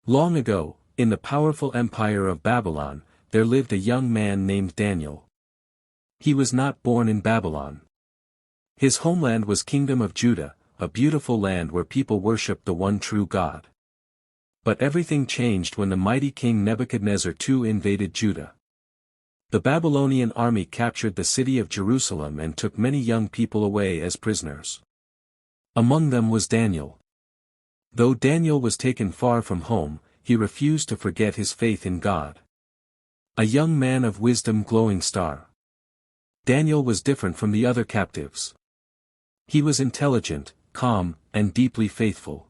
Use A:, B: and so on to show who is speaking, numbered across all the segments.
A: Long ago, in the powerful empire of Babylon, there lived a young man named Daniel. He was not born in Babylon. His homeland was Kingdom of Judah, a beautiful land where people worshipped the one true God. But everything changed when the mighty King Nebuchadnezzar II invaded Judah. The Babylonian army captured the city of Jerusalem and took many young people away as prisoners. Among them was Daniel. Though Daniel was taken far from home, he refused to forget his faith in God. A young man of wisdom, glowing star. Daniel was different from the other captives. He was intelligent, calm, and deeply faithful.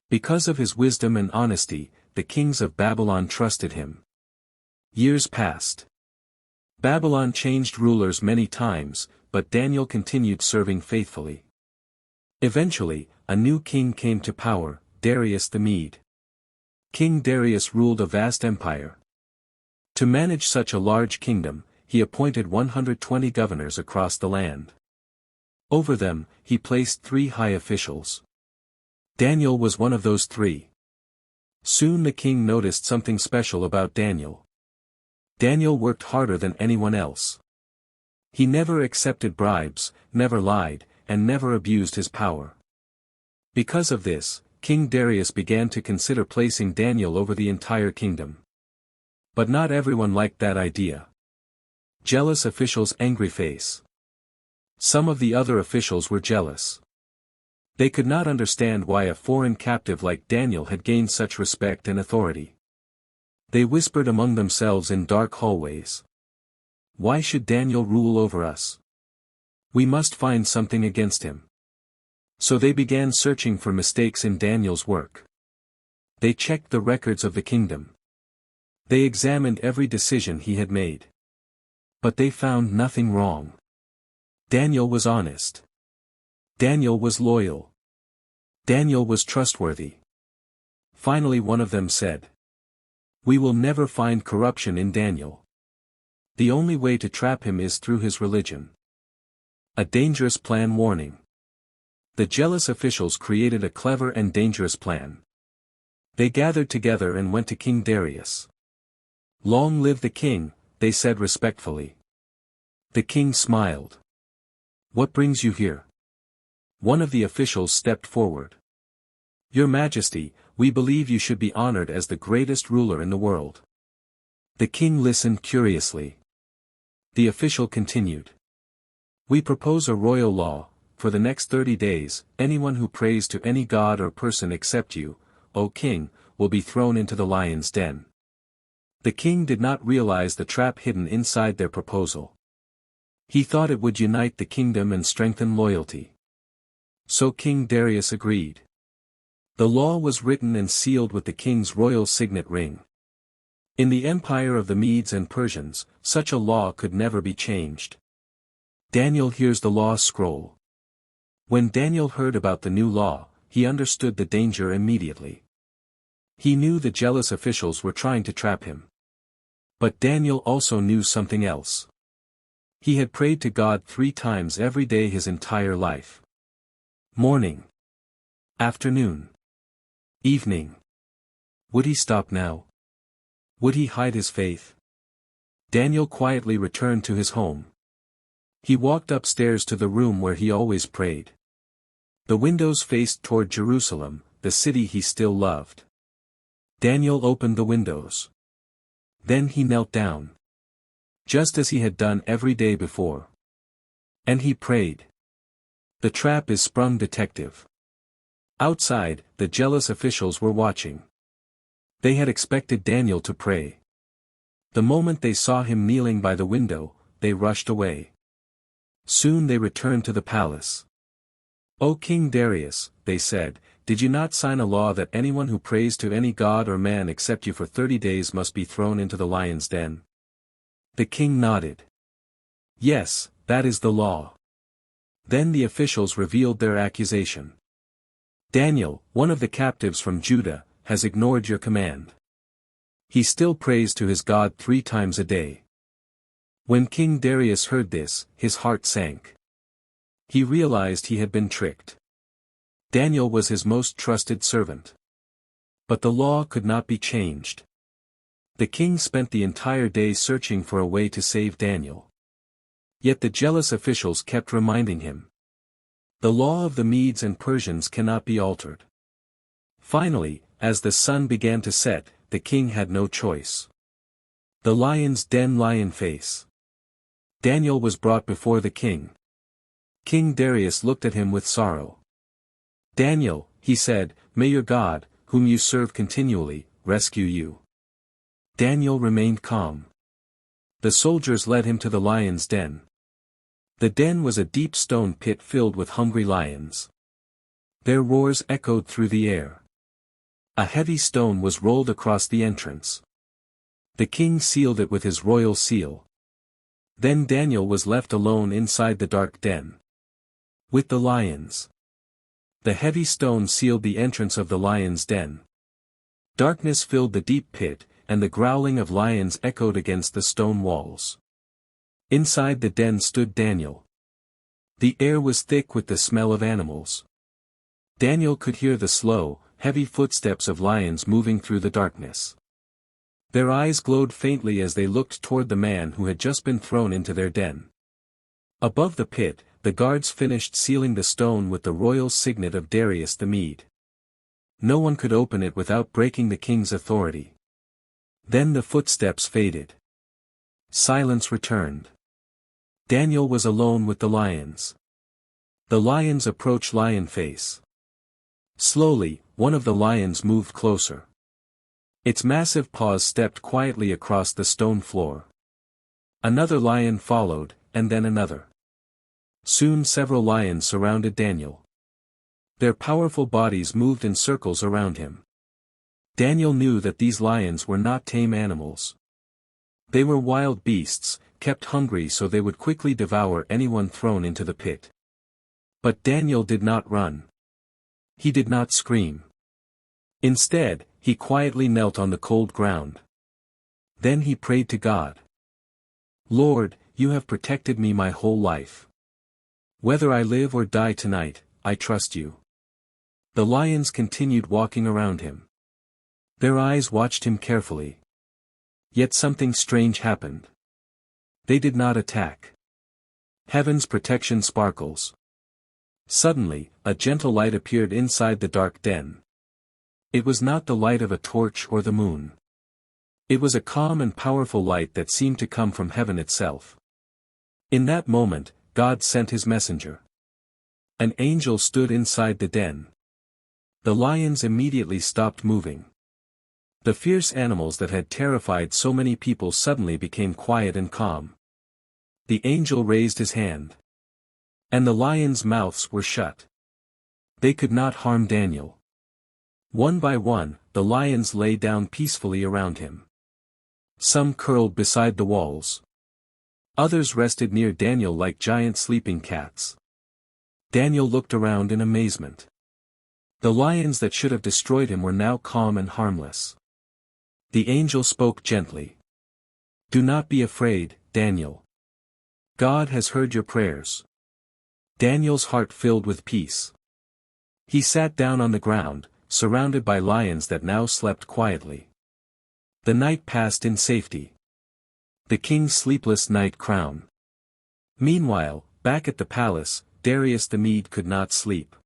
A: Because of his wisdom and honesty, the kings of Babylon trusted him. Years passed. Babylon changed rulers many times, but Daniel continued serving faithfully. Eventually, a new king came to power, Darius the Mede. King Darius ruled a vast empire. To manage such a large kingdom, he appointed 120 governors across the land. Over them, he placed 3 high officials. Daniel was one of those 3. Soon the king noticed something special about Daniel. Daniel worked harder than anyone else. He never accepted bribes, never lied, and never abused his power. Because of this, King Darius began to consider placing Daniel over the entire kingdom. But not everyone liked that idea. Jealous officials, angry face. Some of the other officials were jealous. They could not understand why a foreign captive like Daniel had gained such respect and authority. They whispered among themselves in dark hallways. Why should Daniel rule over us? We must find something against him. So they began searching for mistakes in Daniel's work. They checked the records of the kingdom. They examined every decision he had made. But they found nothing wrong. Daniel was honest. Daniel was loyal. Daniel was trustworthy. Finally one of them said, "We will never find corruption in Daniel. The only way to trap him is through his religion." A dangerous plan. Warning. The jealous officials created a clever and dangerous plan. They gathered together and went to King Darius. "Long live the king," they said respectfully. The king smiled. "What brings you here?" One of the officials stepped forward. "Your Majesty, we believe you should be honored as the greatest ruler in the world." The king listened curiously. The official continued. "We propose a royal law. For the next 30 days, anyone who prays to any god or person except you, O king, will be thrown into the lion's den." The king did not realize the trap hidden inside their proposal. He thought it would unite the kingdom and strengthen loyalty. So King Darius agreed. The law was written and sealed with the king's royal signet ring. In the empire of the Medes and Persians, such a law could never be changed. Daniel hears the law scroll. When Daniel heard about the new law, he understood the danger immediately. He knew the jealous officials were trying to trap him. But Daniel also knew something else. He had prayed to God 3 times every day his entire life. Morning. Afternoon. Evening. Would he stop now? Would he hide his faith? Daniel quietly returned to his home. He walked upstairs to the room where he always prayed. The windows faced toward Jerusalem, the city he still loved. Daniel opened the windows. Then he knelt down. Just as he had done every day before. And he prayed. The trap is sprung, detective. Outside, the jealous officials were watching. They had expected Daniel to pray. The moment they saw him kneeling by the window, they rushed away. Soon they returned to the palace. "O King Darius," they said, "did you not sign a law that anyone who prays to any god or man except you for 30 days must be thrown into the lion's den?" The king nodded. "Yes, that is the law." Then the officials revealed their accusation. "Daniel, one of the captives from Judah, has ignored your command. He still prays to his God 3 times a day." When King Darius heard this, his heart sank. He realized he had been tricked. Daniel was his most trusted servant. But the law could not be changed. The king spent the entire day searching for a way to save Daniel. Yet the jealous officials kept reminding him. The law of the Medes and Persians cannot be altered. Finally, as the sun began to set, the king had no choice. The lion's den lion face. Daniel was brought before the king. King Darius looked at him with sorrow. Daniel, he said, may your God, whom you serve continually, rescue you. Daniel remained calm. The soldiers led him to the lion's den. The den was a deep stone pit filled with hungry lions. Their roars echoed through the air. A heavy stone was rolled across the entrance. The king sealed it with his royal seal. Then Daniel was left alone inside the dark den. With the lions. The heavy stone sealed the entrance of the lion's den. Darkness filled the deep pit, and the growling of lions echoed against the stone walls. Inside the den stood Daniel. The air was thick with the smell of animals. Daniel could hear the slow, heavy footsteps of lions moving through the darkness. Their eyes glowed faintly as they looked toward the man who had just been thrown into their den. Above the pit, the guards finished sealing the stone with the royal signet of Darius the Mede. No one could open it without breaking the king's authority. Then the footsteps faded. Silence returned. Daniel was alone with the lions. The lions approached lion face. Slowly, one of the lions moved closer. Its massive paws stepped quietly across the stone floor. Another lion followed, and then another. Soon several lions surrounded Daniel. Their powerful bodies moved in circles around him. Daniel knew that these lions were not tame animals. They were wild beasts, kept hungry so they would quickly devour anyone thrown into the pit. But Daniel did not run. He did not scream. Instead, he quietly knelt on the cold ground. Then he prayed to God. Lord, you have protected me my whole life. Whether I live or die tonight, I trust you. The lions continued walking around him. Their eyes watched him carefully. Yet something strange happened. They did not attack. Heaven's protection sparkles. Suddenly, a gentle light appeared inside the dark den. It was not the light of a torch or the moon. It was a calm and powerful light that seemed to come from heaven itself. In that moment, God sent his messenger. An angel stood inside the den. The lions immediately stopped moving. The fierce animals that had terrified so many people suddenly became quiet and calm. The angel raised his hand. And the lions' mouths were shut. They could not harm Daniel. One by one, the lions lay down peacefully around him. Some curled beside the walls. Others rested near Daniel like giant sleeping cats. Daniel looked around in amazement. The lions that should have destroyed him were now calm and harmless. The angel spoke gently. Do not be afraid, Daniel. God has heard your prayers. Daniel's heart filled with peace. He sat down on the ground, surrounded by lions that now slept quietly. The night passed in safety. The king's sleepless night crown. Meanwhile, back at the palace, Darius the Mede could not sleep.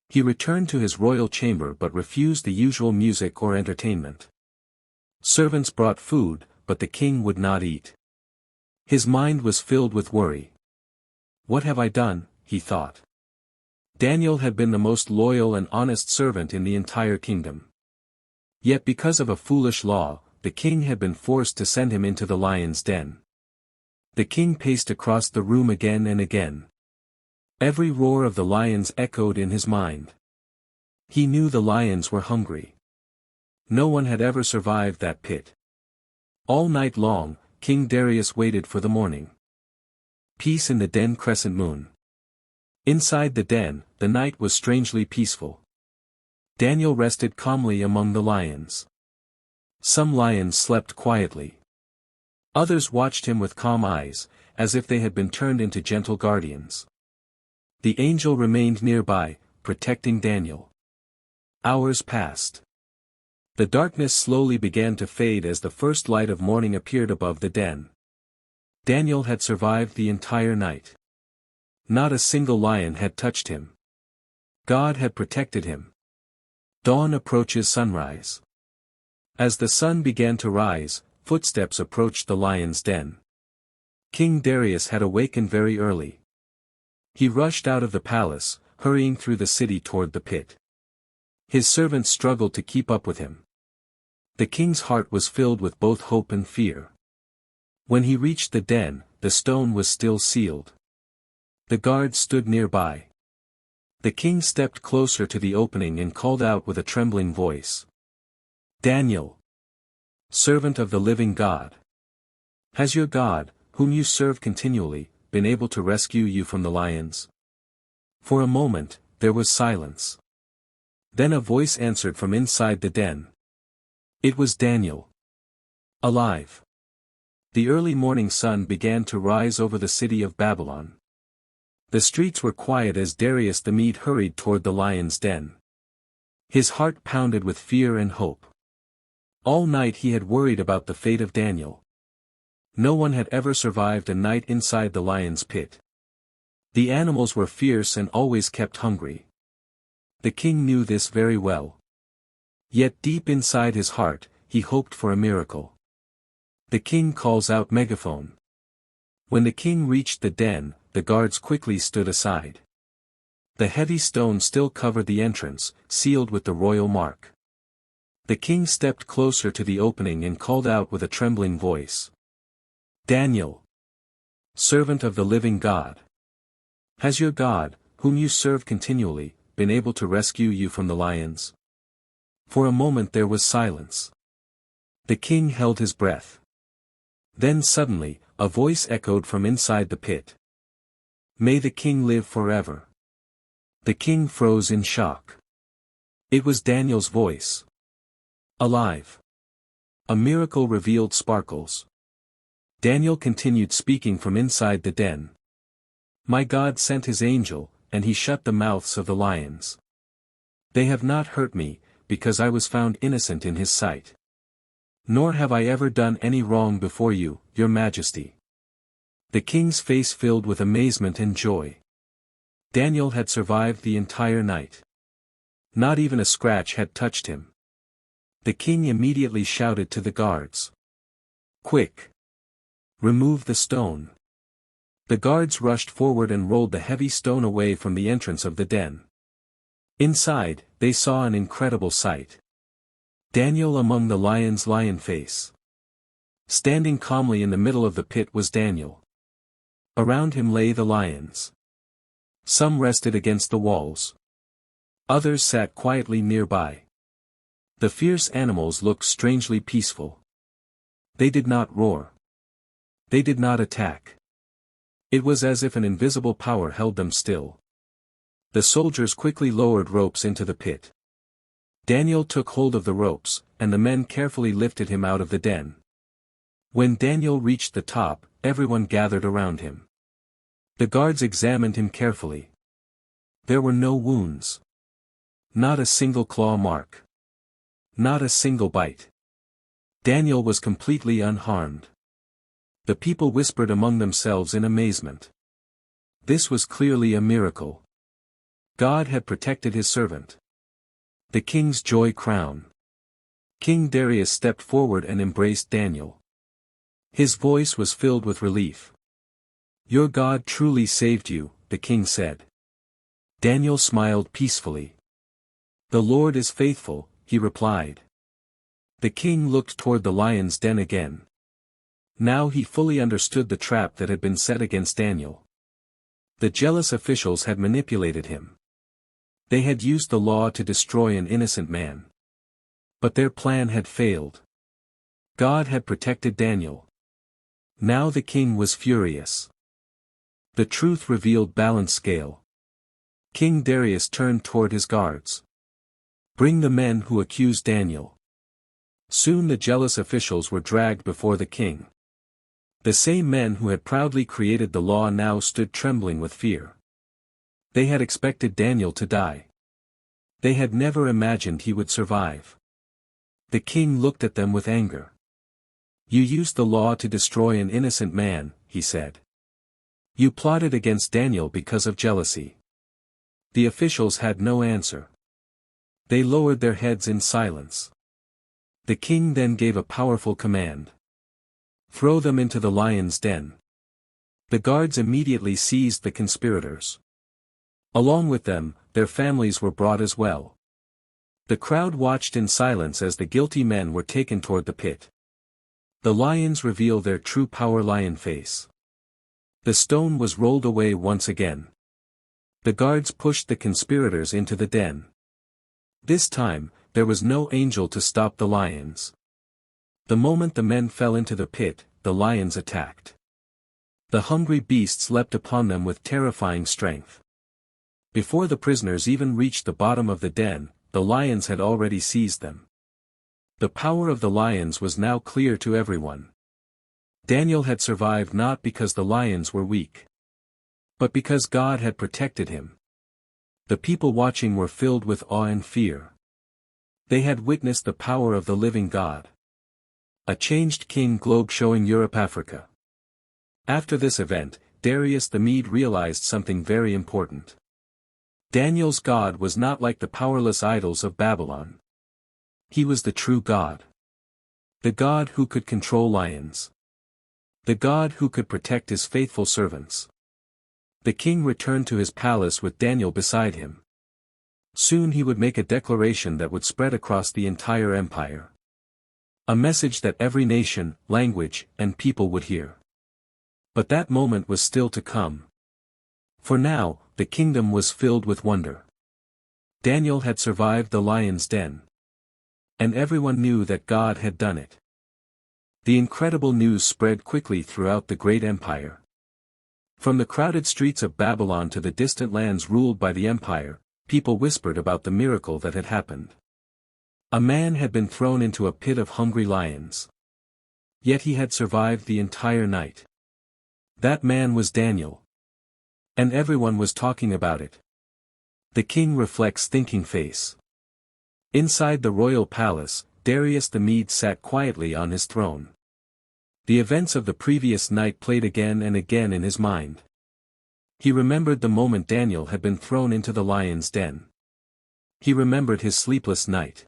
A: He returned to his royal chamber but refused the usual music or entertainment. Servants brought food, but the king would not eat. His mind was filled with worry. What have I done, he thought. Daniel had been the most loyal and honest servant in the entire kingdom. Yet because of a foolish law, the king had been forced to send him into the lion's den. The king paced across the room again and again. Every roar of the lions echoed in his mind. He knew the lions were hungry. No one had ever survived that pit. All night long, King Darius waited for the morning. Peace in the den crescent moon. Inside the den, the night was strangely peaceful. Daniel rested calmly among the lions. Some lions slept quietly. Others watched him with calm eyes, as if they had been turned into gentle guardians. The angel remained nearby, protecting Daniel. Hours passed. The darkness slowly began to fade as the first light of morning appeared above the den. Daniel had survived the entire night. Not a single lion had touched him. God had protected him. Dawn approaches sunrise. As the sun began to rise, footsteps approached the lion's den. King Darius had awakened very early. He rushed out of the palace, hurrying through the city toward the pit. His servants struggled to keep up with him. The king's heart was filled with both hope and fear. When he reached the den, the stone was still sealed. The guards stood nearby. The king stepped closer to the opening and called out with a trembling voice. "Daniel, servant of the living God. Has your God, whom you serve continually, been able to rescue you from the lions?" For a moment, there was silence. Then a voice answered from inside the den. It was Daniel. Alive. The early morning sun began to rise over the city of Babylon. The streets were quiet as Darius the Mede hurried toward the lion's den. His heart pounded with fear and hope. All night he had worried about the fate of Daniel. No one had ever survived a night inside the lion's pit. The animals were fierce and always kept hungry. The king knew this very well. Yet deep inside his heart, he hoped for a miracle. The king calls out megaphone. When the king reached the den, the guards quickly stood aside. The heavy stone still covered the entrance, sealed with the royal mark. The king stepped closer to the opening and called out with a trembling voice. "Daniel, servant of the living God. Has your God, whom you serve continually, been able to rescue you from the lions?" For a moment there was silence. The king held his breath. Then suddenly, a voice echoed from inside the pit. "May the king live forever." The king froze in shock. It was Daniel's voice. Alive. A miracle revealed sparkles. Daniel continued speaking from inside the den. "My God sent his angel, and he shut the mouths of the lions. They have not hurt me, because I was found innocent in his sight. Nor have I ever done any wrong before you, your majesty." The king's face filled with amazement and joy. Daniel had survived the entire night. Not even a scratch had touched him. The king immediately shouted to the guards. "Quick! Remove the stone." The guards rushed forward and rolled the heavy stone away from the entrance of the den. Inside, they saw an incredible sight. Daniel among the lion's lion face. Standing calmly in the middle of the pit was Daniel. Around him lay the lions. Some rested against the walls. Others sat quietly nearby. The fierce animals looked strangely peaceful. They did not roar. They did not attack. It was as if an invisible power held them still. The soldiers quickly lowered ropes into the pit. Daniel took hold of the ropes, and the men carefully lifted him out of the den. When Daniel reached the top, everyone gathered around him. The guards examined him carefully. There were no wounds. Not a single claw mark. Not a single bite. Daniel was completely unharmed. The people whispered among themselves in amazement. This was clearly a miracle. God had protected his servant. The king's joy crown. King Darius stepped forward and embraced Daniel. His voice was filled with relief. "Your God truly saved you," the king said. Daniel smiled peacefully. "The Lord is faithful," he replied. The king looked toward the lion's den again. Now he fully understood the trap that had been set against Daniel. The jealous officials had manipulated him. They had used the law to destroy an innocent man. But their plan had failed. God had protected Daniel. Now the king was furious. The truth revealed balanced scale. King Darius turned toward his guards. "Bring the men who accused Daniel." Soon the jealous officials were dragged before the king. The same men who had proudly created the law now stood trembling with fear. They had expected Daniel to die. They had never imagined he would survive. The king looked at them with anger. "You used the law to destroy an innocent man," he said. "You plotted against Daniel because of jealousy." The officials had no answer. They lowered their heads in silence. The king then gave a powerful command. "Throw them into the lion's den." The guards immediately seized the conspirators. Along with them, their families were brought as well. The crowd watched in silence as the guilty men were taken toward the pit. The lions reveal their true power lion face. The stone was rolled away once again. The guards pushed the conspirators into the den. This time, there was no angel to stop the lions. The moment the men fell into the pit, the lions attacked. The hungry beasts leapt upon them with terrifying strength. Before the prisoners even reached the bottom of the den, the lions had already seized them. The power of the lions was now clear to everyone. Daniel had survived not because the lions were weak, but because God had protected him. The people watching were filled with awe and fear. They had witnessed the power of the living God. A changed king globe showing Europe-Africa. After this event, Darius the Mede realized something very important. Daniel's God was not like the powerless idols of Babylon. He was the true God. The God who could control lions. The God who could protect his faithful servants. The king returned to his palace with Daniel beside him. Soon he would make a declaration that would spread across the entire empire. A message that every nation, language, and people would hear. But that moment was still to come. For now, the kingdom was filled with wonder. Daniel had survived the lion's den. And everyone knew that God had done it. The incredible news spread quickly throughout the great empire. From the crowded streets of Babylon to the distant lands ruled by the empire, people whispered about the miracle that had happened. A man had been thrown into a pit of hungry lions. Yet he had survived the entire night. That man was Daniel. And everyone was talking about it. The king reflects thinking face. Inside the royal palace, Darius the Mede sat quietly on his throne. The events of the previous night played again and again in his mind. He remembered the moment Daniel had been thrown into the lion's den. He remembered his sleepless night.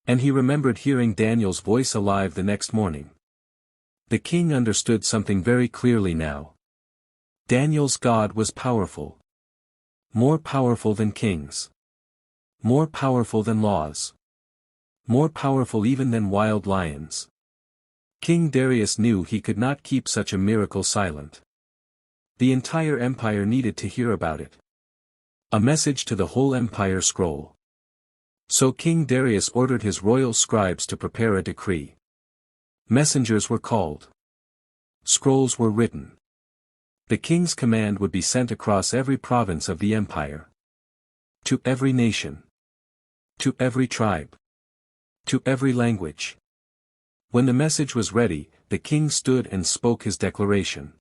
A: And he remembered hearing Daniel's voice alive the next morning. The king understood something very clearly now. Daniel's God was powerful. More powerful than kings. More powerful than laws. More powerful even than wild lions. King Darius knew he could not keep such a miracle silent. The entire empire needed to hear about it. A message to the whole empire scroll. So King Darius ordered his royal scribes to prepare a decree. Messengers were called. Scrolls were written. The king's command would be sent across every province of the empire. To every nation. To every tribe. To every language. When the message was ready, the king stood and spoke his declaration.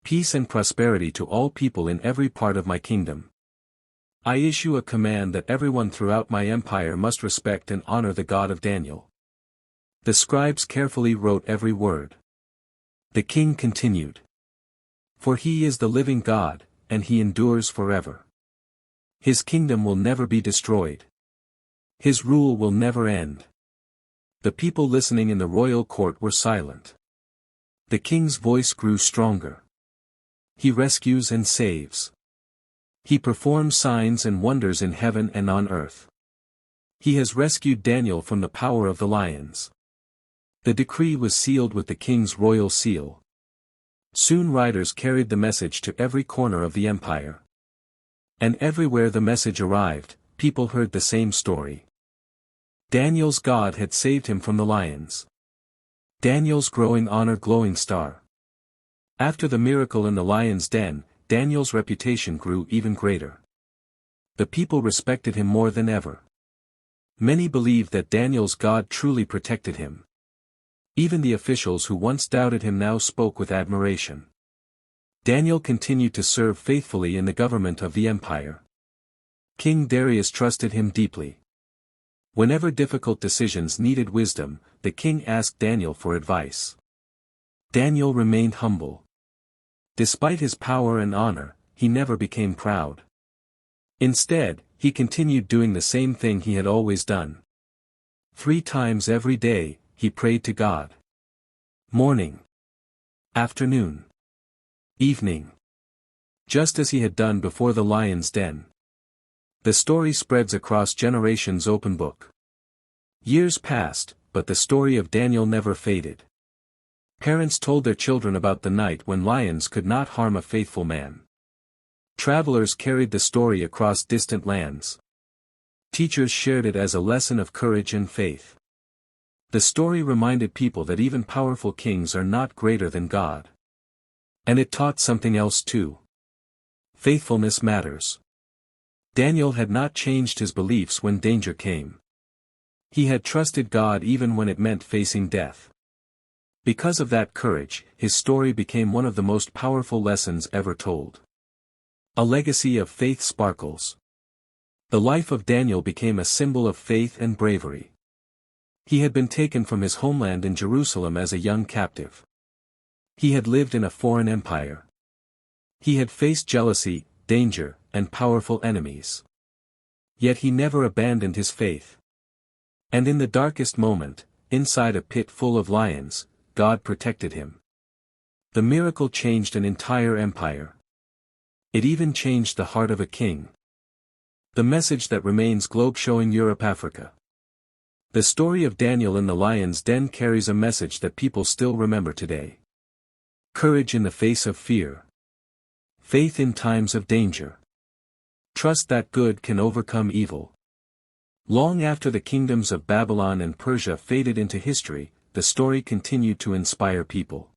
A: Peace and prosperity to all people in every part of my kingdom. I issue a command that everyone throughout my empire must respect and honor the God of Daniel. The scribes carefully wrote every word. The king continued. For he is the living God, and he endures forever. His kingdom will never be destroyed. His rule will never end. The people listening in the royal court were silent. The king's voice grew stronger. He rescues and saves. He performs signs and wonders in heaven and on earth. He has rescued Daniel from the power of the lions. The decree was sealed with the king's royal seal. Soon riders carried the message to every corner of the empire. And everywhere the message arrived, people heard the same story. Daniel's God had saved him from the lions. Daniel's growing honor glowing star. After the miracle in the lion's den, Daniel's reputation grew even greater. The people respected him more than ever. Many believed that Daniel's God truly protected him. Even the officials who once doubted him now spoke with admiration. Daniel continued to serve faithfully in the government of the empire. King Darius trusted him deeply. Whenever difficult decisions needed wisdom, the king asked Daniel for advice. Daniel remained humble. Despite his power and honor, he never became proud. Instead, he continued doing the same thing he had always done. 3 times every day, he prayed to God. Morning, afternoon, evening. Just as he had done before the lion's den. The story spreads across generations. Open book. Years passed, but the story of Daniel never faded. Parents told their children about the night when lions could not harm a faithful man. Travelers carried the story across distant lands. Teachers shared it as a lesson of courage and faith. The story reminded people that even powerful kings are not greater than God. And it taught something else too. Faithfulness matters. Daniel had not changed his beliefs when danger came. He had trusted God even when it meant facing death. Because of that courage, his story became one of the most powerful lessons ever told. A legacy of faith sparkles. The life of Daniel became a symbol of faith and bravery. He had been taken from his homeland in Jerusalem as a young captive. He had lived in a foreign empire. He had faced jealousy, danger, and powerful enemies. Yet he never abandoned his faith. And in the darkest moment, inside a pit full of lions, God protected him. The miracle changed an entire empire. It even changed the heart of a king. The message that remains globe showing Europe Africa. The story of Daniel in the lion's den carries a message that people still remember today. Courage in the face of fear. Faith in times of danger. Trust that good can overcome evil. Long after the kingdoms of Babylon and Persia faded into history, the story continued to inspire people.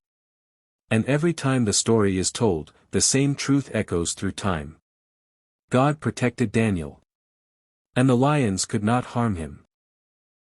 A: And every time the story is told, the same truth echoes through time. God protected Daniel. And the lions could not harm him.